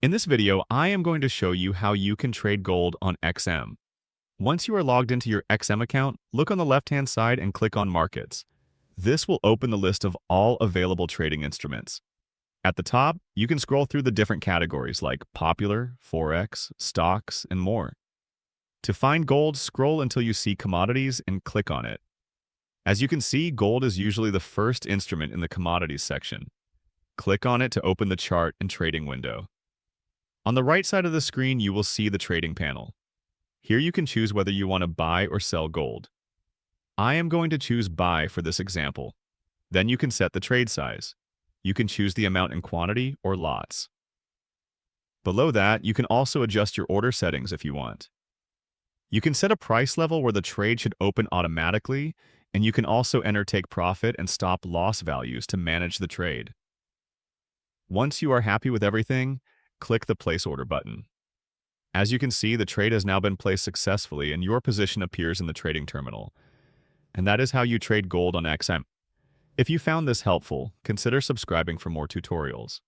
In this video, I am going to show you how you can trade gold on XM. Once you are logged into your XM account, look on the left-hand side and click on Markets. This will open the list of all available trading instruments. At the top, you can scroll through the different categories like popular, forex, stocks, and more. To find gold, scroll until you see commodities and click on it. As you can see, gold is usually the first instrument in the commodities section. Click on it to open the chart and trading window. On the right side of the screen, you will see the trading panel. Here you can choose whether you want to buy or sell gold. I am going to choose buy for this example. Then you can set the trade size. You can choose the amount in quantity or lots. Below that, you can also adjust your order settings if you want. You can set a price level where the trade should open automatically, and you can also enter take profit and stop loss values to manage the trade. Once you are happy with everything, click the Place Order button. As you can see, the trade has now been placed successfully and your position appears in the trading terminal. And that is how you trade gold on XM. If you found this helpful, consider subscribing for more tutorials.